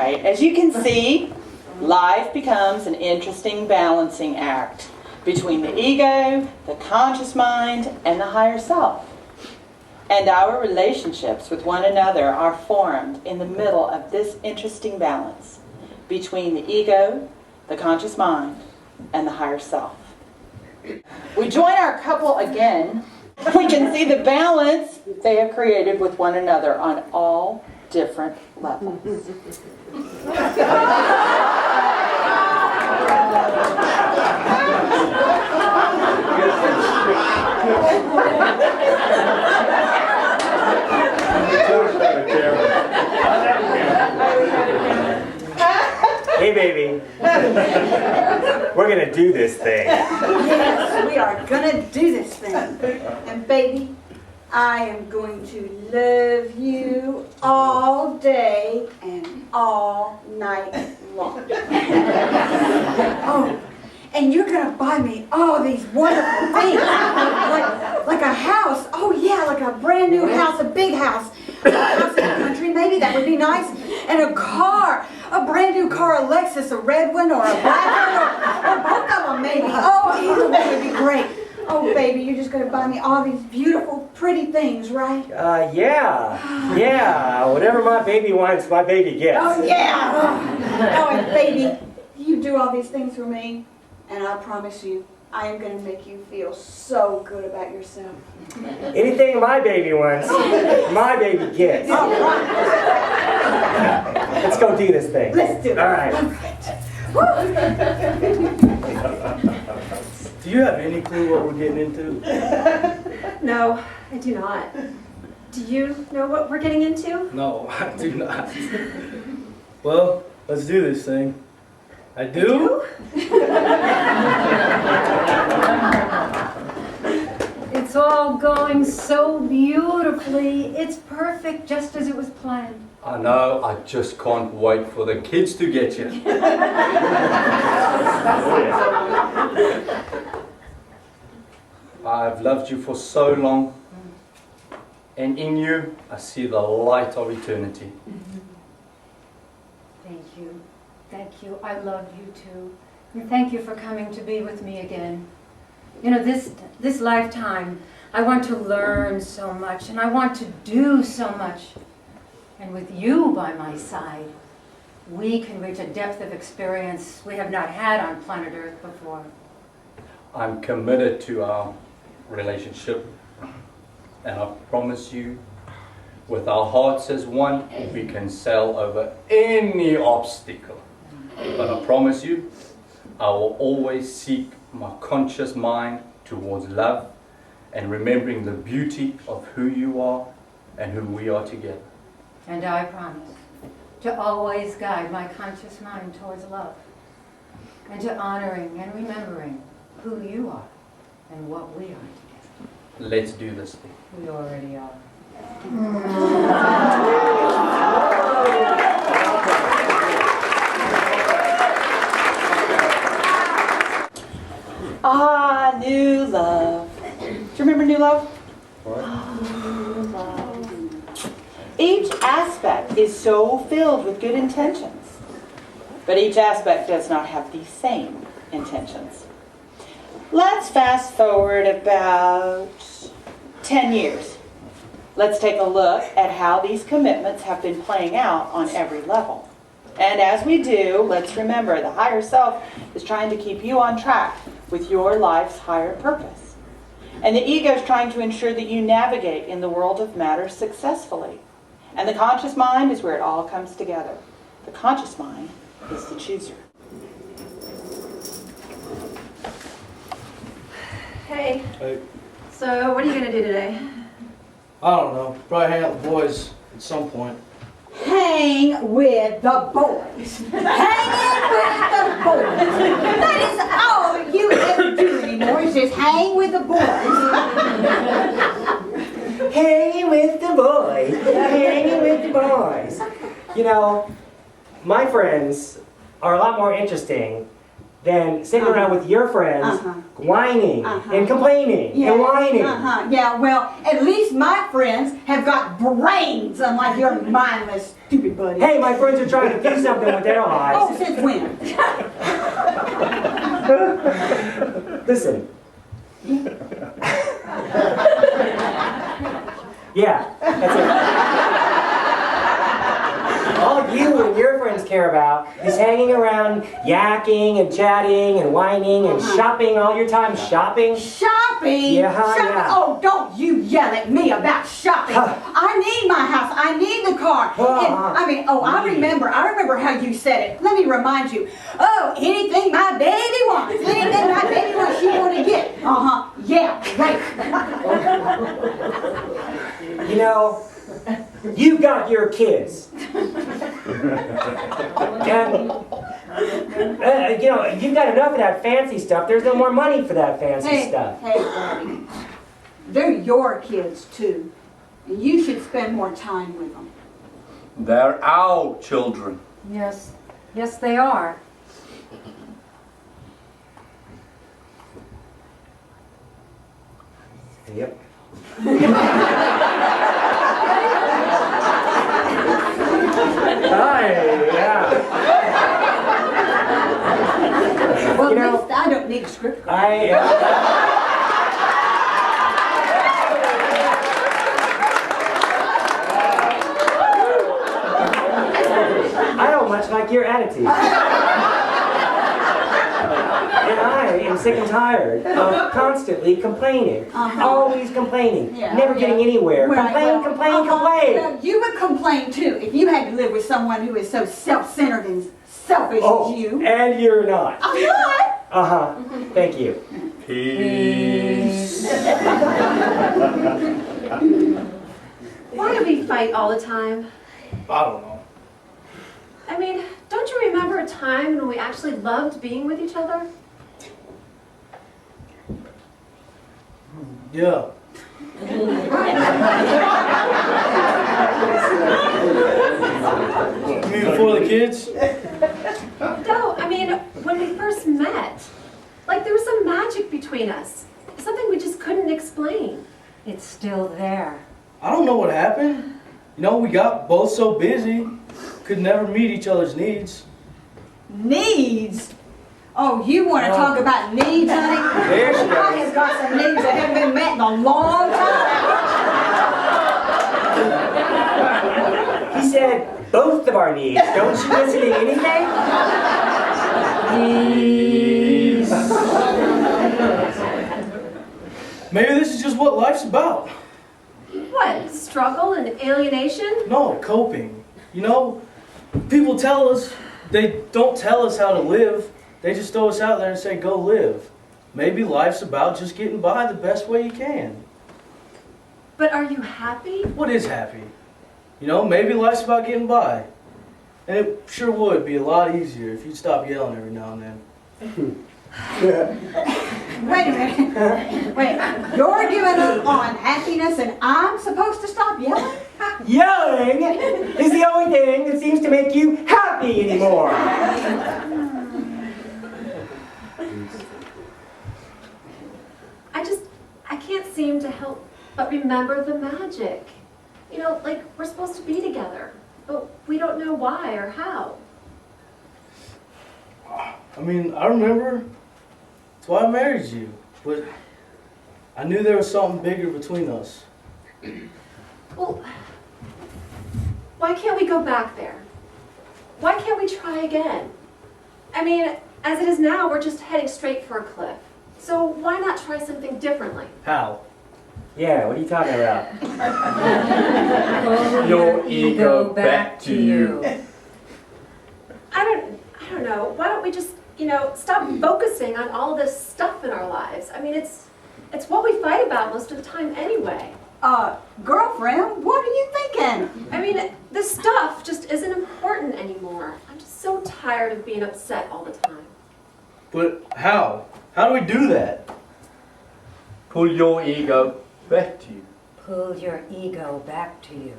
right, as you can see, life becomes an interesting balancing act between the ego, the conscious mind, and the higher self. And our relationships with one another are formed in the middle of this interesting balance between the ego, the conscious mind, and the higher self. We join our couple again. We can see the balance they have created with one another on all different levels. Hey, baby. We're going to do this thing. Yes, we are going to do this thing. And baby, I am going to love you all day and all night long. Oh, and you're going to buy me all these wonderful things. Like a house. Oh yeah, like a brand new house, a big house. A house in the country, maybe that would be nice. And a car, a brand new car, a Lexus, a red one or a black one, or both of them maybe. Oh, either one would be great. Oh, baby, you're just going to buy me all these beautiful, pretty things, right? Yeah. Whatever my baby wants, my baby gets. Oh, yeah. Oh, and baby, you do all these things for me, and I promise you, I am going to make you feel so good about yourself. Anything my baby wants, my baby gets. All right. Let's go do this thing. Let's do it. All right. Do you have any clue what we're getting into? No, I do not. Do you know what we're getting into? No, I do not. Well, let's do this thing. I do? It's all going so beautifully. It's perfect, just as it was planned. I know, I just can't wait for the kids to get here. I've loved you for so long, and in you, I see the light of eternity. Thank you. Thank you. I love you too. And thank you for coming to be with me again. You know, this lifetime, I want to learn so much, and I want to do so much. And with you by my side, we can reach a depth of experience we have not had on planet Earth before. I'm committed to our relationship, and I promise you, with our hearts as one, we can sail over any obstacle. But I promise you, I will always seek my conscious mind towards love and remembering the beauty of who you are and who we are together. And I promise to always guide my conscious mind towards love and to honoring and remembering who you are and what we are together. Let's do this thing. We already are. Ah, new love. Do you remember new love? What? New love. Each aspect is so filled with good intentions, but each aspect does not have the same intentions. Let's fast forward about 10 years. Let's take a look at how these commitments have been playing out on every level. And as we do, let's remember the higher self is trying to keep you on track with your life's higher purpose. And the ego is trying to ensure that you navigate in the world of matter successfully. And the conscious mind is where it all comes together. The conscious mind is the chooser. Hey, Hey, so what are you going to do today? I don't know. Probably hang out with the boys at some point. Hang with the boys. Hanging with the boys. That is all you ever do anymore is just hang with the boys. Hanging with the boys. Hanging with the boys. You know, my friends are a lot more interesting than sitting around with your friends whining and complaining and whining. Yeah, well, at least my friends have got brains, unlike your mindless Stupid buddy. Hey, my friends are trying to do something with their Oh, lives. since when? Listen. Yeah, that's it. All you and your friends care about is hanging around, yakking and chatting and whining and shopping all your time. Shopping? Shopping? Yeah, Shopping? yeah. Oh, don't you yell at me about shopping. I need my house. I need the car. And, I remember how you said it. Let me remind you. Oh, anything my baby wants. Anything my baby wants, she want to get. Yeah, right. You know, you got your kids. And, you've got enough of that fancy stuff. There's no more money for that fancy stuff. Hey, buddy. They're your kids, too. And you should spend more time with them. They're our children. Yes, yes they are. Yep. Hi, yeah. Well, You at know, least I don't need a script. I don't much like your attitude. And I am sick and tired of constantly complaining. Always complaining. Yeah, Never getting anywhere. Right, Complain. Well, you would complain too if you had to live with someone who is so self-centered and selfish as you. And you're not. I'm not. Uh-huh. Thank you. Peace. Why do we fight all the time? I don't know. I mean, don't you remember a time when we actually loved being with each other? Yeah. You mean before the kids? No, I mean, when we first met. Like there was some magic between us. Something we just couldn't explain. It's still there. I don't know what happened. We got both so busy, could never meet each other's needs. Needs? Oh, you want to talk about needs, honey? There she I goes. have got some needs that haven't been met in a long time. He said both of our needs. Don't you listen to anything? Maybe this is just what life's about. What? Struggle and alienation? No, coping. People tell us, they don't tell us how to live. They just throw us out there and say, go live. Maybe life's about just getting by the best way you can. But are you happy? What is happy? Maybe life's about getting by. And it sure would be a lot easier if you'd stop yelling every now and then. Wait a minute. Wait, you're giving up on happiness and I'm supposed to stop yelling? Yelling is the only thing that seems to make you happy anymore. I can't seem to help but remember the magic. Like we're supposed to be together, but we don't know why or how. I remember. That's why I married you. But I knew there was something bigger between us. Well, why can't we go back there? Why can't we try again? As it is now, we're just heading straight for a cliff. So why not try something differently? How? Yeah, what are you talking about? Pull Your ego back to you. I don't know. Why don't we just, stop focusing on all this stuff in our lives? It's what we fight about most of the time anyway. Girlfriend, what are you thinking? This stuff just isn't important anymore. I'm just so tired of being upset all the time. But how? How do we do that? Pull your ego back to you. Pull your ego back to you.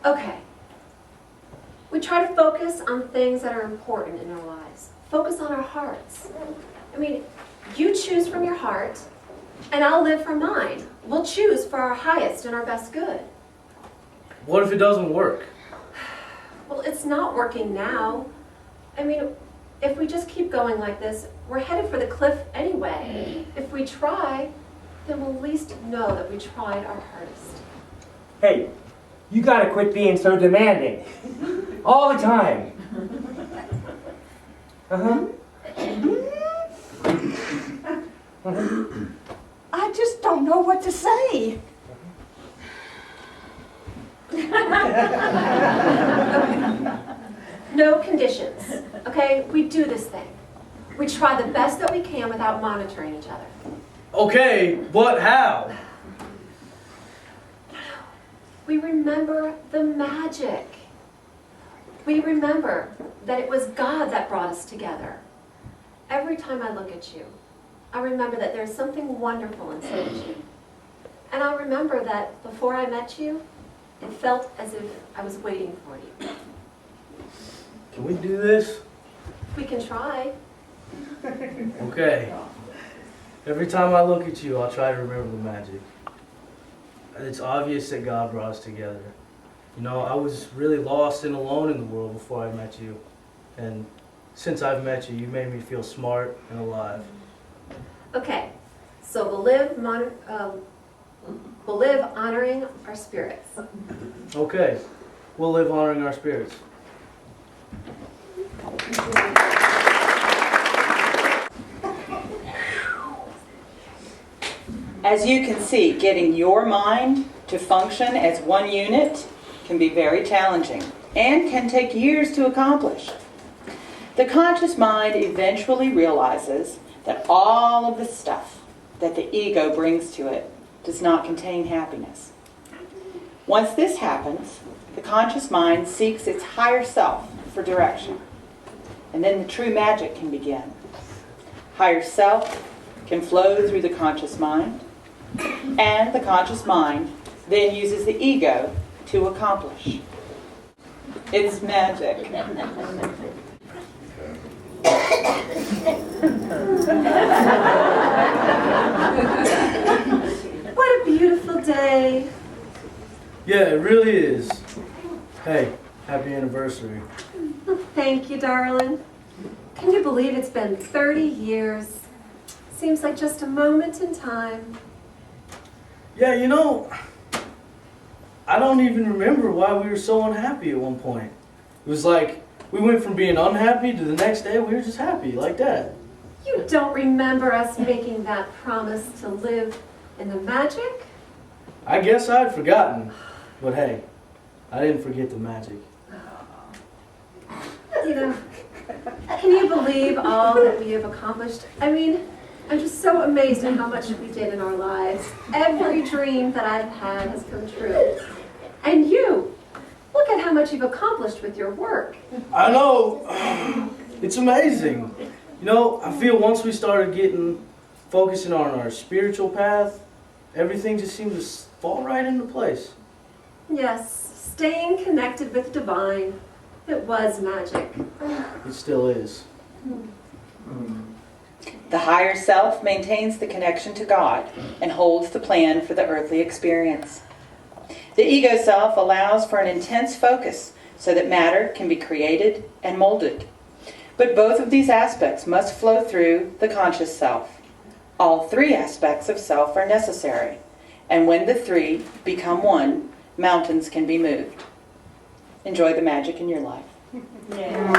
Okay. We try to focus on things that are important in our lives. Focus on our hearts. You choose from your heart, and I'll live from mine. We'll choose for our highest and our best good. What if it doesn't work? Well, it's not working now. I mean, if we just keep going like this, we're headed for the cliff anyway. If we try, then we'll at least know that we tried our hardest. Hey, you gotta quit being so demanding. All the time. Uh-huh. I just don't know what to say. No conditions, okay? We do this thing. We try the best that we can without monitoring each other. Okay, but how? We remember the magic. We remember that it was God that brought us together. Every time I look at you, I remember that there's something wonderful inside you. And I remember that before I met you, it felt as if I was waiting for you. Can we do this? We can try. Okay. Every time I look at you, I'll try to remember the magic. It's obvious that God brought us together. You know, I was really lost and alone in the world before I met you. And since I've met you, you made me feel smart and alive. Okay, so we'll live honoring our spirits. Okay, we'll live honoring our spirits. As you can see, getting your mind to function as one unit can be very challenging and can take years to accomplish. The conscious mind eventually realizes that all of the stuff that the ego brings to it does not contain happiness. Once this happens, the conscious mind seeks its higher self for direction, and then the true magic can begin. Higher self can flow through the conscious mind, and the conscious mind then uses the ego to accomplish. It's magic. What a beautiful day. Yeah, it really is. Hey, happy anniversary. Thank you, darling. Can you believe it's been 30 years? Seems like just a moment in time. Yeah, you know, I don't even remember why we were so unhappy at one point. It was like we went from being unhappy to the next day we were just happy, like that. You don't remember us making that promise to live in the magic? I guess I'd forgotten, but hey, I didn't forget the magic. You know, can you believe all that we have accomplished? I mean, I'm just so amazed at how much we did in our lives. Every dream that I've had has come true. And you, look at how much you've accomplished with your work. I know, it's amazing. You know, I feel once we started focusing on our spiritual path, everything just seemed to fall right into place. Yes, staying connected with divine. It was magic. It still is. The higher self maintains the connection to God and holds the plan for the earthly experience. The ego self allows for an intense focus so that matter can be created and molded. But both of these aspects must flow through the conscious self. All three aspects of self are necessary, and when the three become one, mountains can be moved. Enjoy the magic in your life. Yeah.